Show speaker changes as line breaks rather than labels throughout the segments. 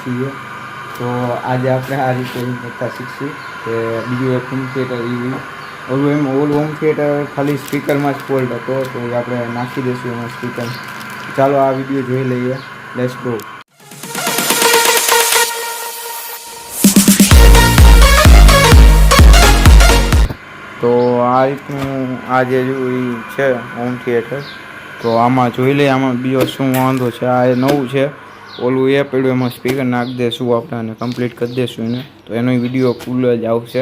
છીએ. તો આજે આપણે આ રિપેરિંગ કરતા શીખશું કે બીજું એક હોમ થિયેટર ઓલું હોમ થિયેટર ખાલી સ્પીકરમાં જ ફોલ્ટ હતો, તો એ આપણે નાખી દઈશું એમાં સ્પીકર. ચાલો આ વિડીયો જોઈ લઈએ. Let's go. તો આ રીતનું આ જે છે હોમ થિયેટર, તો આમાં જોઈ લઈએ આમાં બીજો શું વાંધો છે. આ નવું છે, ઓલું એ પડ્યું એમાં સ્પીકર નાખી દઈશું આપણે અને કમ્પ્લીટ કરી દઈશું એને. તો એનો વિડીયો ફૂલ જ આવશે,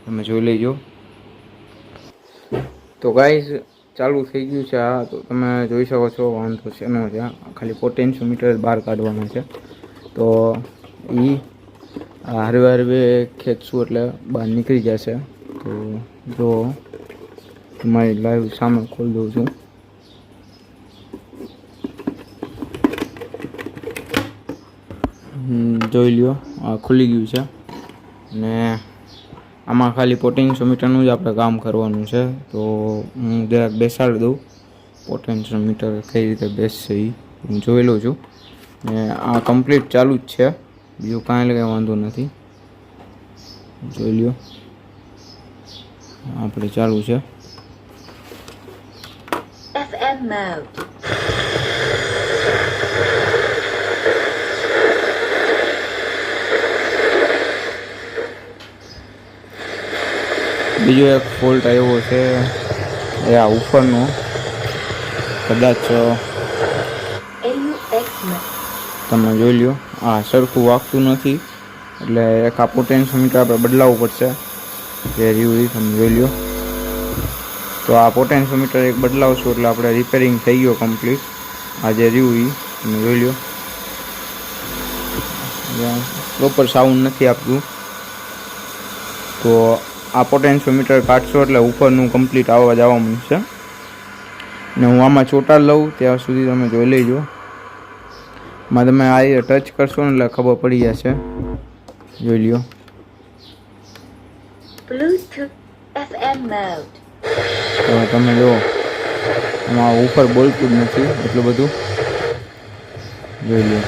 તમે જોઈ લેજો. તો ગાઈઝ ચાલુ થઈ ગયું છે આ, તો તમે જોઈ શકો છો. વાંધો છે એનો છે, ખાલી પોટેન્શિયોમીટર બહાર કાઢવાનું છે. તો એ હરવે ખેંચશું એટલે બહાર નીકળી જશે. તો જો તમારી લાઈવ સામે ખોલી દઉં છું. જોઈ લ્યો, આ ખુલી ગયું છે. ને આમાં ખાલી પોટેન્શિયોમીટરનું જ આપણે કામ કરવાનું છે. તો હું જરાક બેસાડી દઉં પોટેન્શિયોમીટર કઈ રીતે બેસશે એ હું જોઈ લઉં છું. ને આ કમ્પ્લીટ ચાલુ જ છે, બીજું કાંઈ વાંધો નથી. જોઈ લ્યો, આપણે ચાલુ છે.
FM mode.
બીજો એક ફોલ્ટ આવ્યો છે એ આ ઉપરનો, કદાચ તમે જોઈ લ્યો. આ સરખું વાગતું નથી, એટલે એક આ પોટેન્શિયોમીટર આપણે બદલાવવું પડશે. જે રહ્યું તમે જોઈ લ્યો. તો આ પોટેન્શિયોમીટર એક બદલાવશું એટલે આપણે રિપેરિંગ થઈ ગયો કમ્પ્લીટ. આ જે રહ્યું તમે જોઈ લ્યો, પ્રોપર સાઉન્ડ નથી આપતું. તો આ પોટેન્શિયોમીટર કાઢશો એટલે ઉપરનું કમ્પ્લીટ અવાજ આવવા મળશે. ને હું આમાં ચોટાડ લઉં ત્યાં સુધી તમે જોઈ લેજો. માં તમે આ ટચ કરશો ને એટલે ખબર પડી જશે. જોઈ લ્યો.
Bluetooth FM mode.
તો તમે જો આમાં ઉપર બોલતું જ નથી એટલું બધું. જોઈ લ્યો,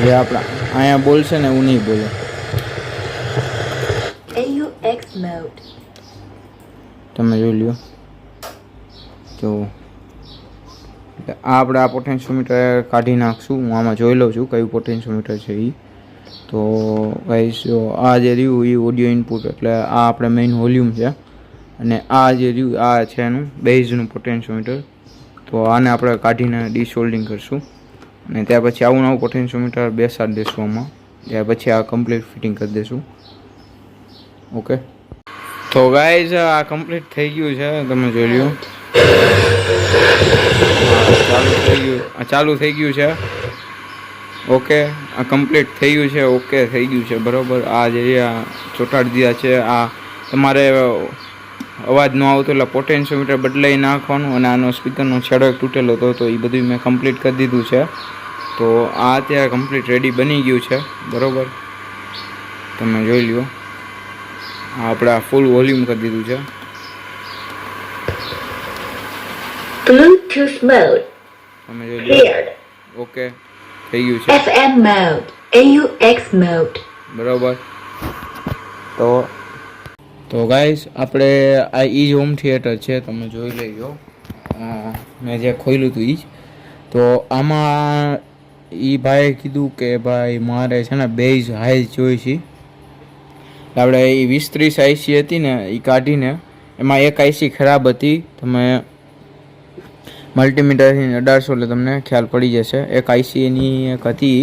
જે આપણા અહીંયા બોલશે ને એવું નહીં બોલે.
AUX mode.
તમે જોઈ લ્યો. તો આપણે આ પોટેન્શિયોમીટર કાઢી નાખશું. હું આમાં જોઈ લઉં છું કયું પોટેન્શિયોમીટર છે એ. તો ગાઈસ આ જે રહ્યું એ ઓડિયો ઇનપુટ, એટલે આ આપણે મેઇન વોલ્યુમ છે. અને આ જે રહ્યું આ છે એનું બેઝનું પોટેન્શિયોમીટર. તો આને આપણે કાઢીને ડિસોલ્ડિંગ કરશું અને ત્યાર પછી આવું નવું પોટેન્શિયોમીટર બેસાડી દઈશું આમાં. ત્યાર પછી આ કમ્પ્લીટ ફિટિંગ કરી દઈશું. ઓકે, તો ગાઈઝ આ કમ્પ્લીટ થઈ ગયું છે, તમે જોઈ લ્યો. ચાલુ થઈ ગયું છે. ઓકે, આ કમ્પ્લીટ થઈ ગયું છે. ઓકે થઈ ગયું છે બરાબર. આ જે ચોંટાડી દીધા છે. આ તમારે અવાજ ન આવતો એટલે પોટેન્શિયોમીટર બદલાઈ નાખવાનું. અને આનો સ્પીકરનો છેડો એક તૂટેલો હતો, તો એ બધું મેં કમ્પ્લીટ કરી દીધું છે. તો આ અત્યારે કમ્પ્લીટ રેડી બની ગયું છે બરાબર. તમે જોઈ લ્યો, આપણે ફૂલ વોલ્યુમ કરી દીધું છે.
Bluetooth mode.
તમે જોઈ લો.
Cleared.
ઓકે થઈ ગયું છે.
FM mode. AUX mode.
બરાબર. તો ગાઈસ આપણે આ ઈ જ હોમ થિયેટર છે, તમે જોઈ લેજો. મેં જે ખોલ્યું હતું એ જ. તો આમાં એ ભાઈએ કીધું કે ભાઈ મારે છે ને બેઝ હાઈ જોઈ છે. આપણે એ 20-30 આઈસી હતી ને એ કાઢીને એમાં એક આઈસી ખરાબ હતી. તમે મલ્ટીમીટરથી 1800 એટલે તમને ખ્યાલ પડી જશે. એક આઈસી એની એક હતી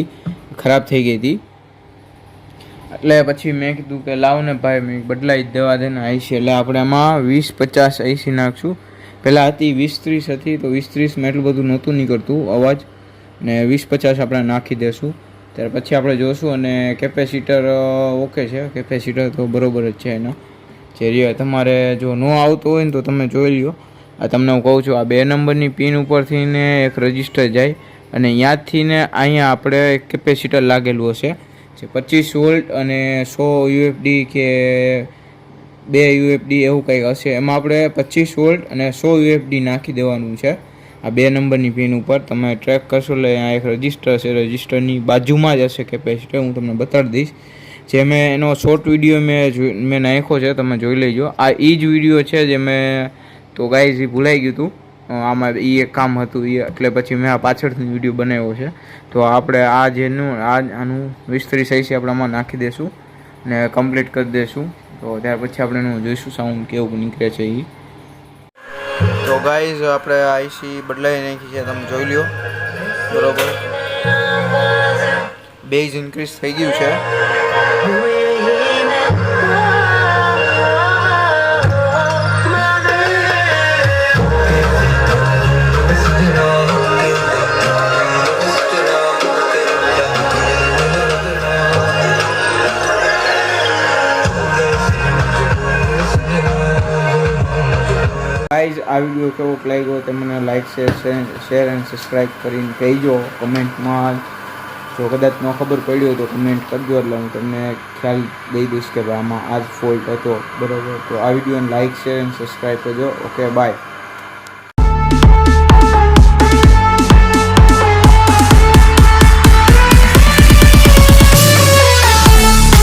ખરાબ થઈ ગઈ હતી, એટલે પછી મેં કીધું કે લાવ ને ભાઈ મેં બદલાઈ જ દેવા દે ને આઈસી. એટલે આપણે આમાં 20-50 આઈસી નાખશું. પહેલાં હતી 20-30 હતી, તો 20-30 એટલું બધું નહોતું નીકળતું અવાજ, ને 20-50 આપણે નાખી દઈશું. ત્યાર પછી આપણે જોશું. અને કેપેસિટર ઓકે છે, કેપેસિટર તો બરાબર જ છે એનો. જે તમારે જો ન આવતો હોય ને તો તમે જોઈ લ્યો. આ તમને હું કહું છું, આ 2 નંબરની પિન ઉપરથી ને એક રજિસ્ટર જાય અને ત્યાંથી ને અહીંયા આપણે એક કેપેસિટર લાગેલું હશે જે 25 વોલ્ટ અને 100 યુએફડી કે 2 યુએફડી એવું કંઈક હશે. એમાં આપણે 25 વોલ્ટ અને 100 યુએફડી નાખી દેવાનું છે. આ 2 નંબરની પિન ઉપર તમે ટ્રેક કરશો એટલે આ એક રજિસ્ટર છે, રજિસ્ટરની બાજુમાં જ હશે કેપેસિટર. હું તમને બતાડી દઈશ. જે મેં એનો શોર્ટ વિડીયો મેં નાખ્યો છે, તમે જોઈ લેજો. આ એ જ વિડીયો છે જે મેં તો ગાઈઝ ભૂલાઈ ગયું હતું આમાં, એ એક કામ હતું એ, એટલે પછી મેં આ પાછળથી વિડીયો બનાવ્યો છે. તો આપણે આ જેનું આનું 20-30 IC આપણે આમાં નાખી દઈશું ને કમ્પ્લીટ કરી દઈશું. તો ત્યાર પછી આપણે એનું જોઈશું સાઉન્ડ કેવું નીકળે છે એ. તો ગાઈઝ આપણે IC બદલાઈ નાખી છે, તમે જોઈ લ્યો. બરોબર, બેઝ ઇન્ક્રીઝ થઈ ગયું છે. ગાઈઝ આ વિડીયો કેવો લાગ્યો તે મને લાઈક શેર એન્ડ સબસ્ક્રાઈબ કરીને કહેજો કમેન્ટમાં. જો કદાચ ન ખબર પડી હોય તો કમેન્ટ કરજો, એટલે હું તમને ખ્યાલ દઈ દઈશ કે ભાઈ આમાં આ જ ફોલ્ટ હતો. બરાબર, તો આ વિડીયોને લાઈક શેર એન્ડ સબસ્ક્રાઈબ કરજો. Okay, by.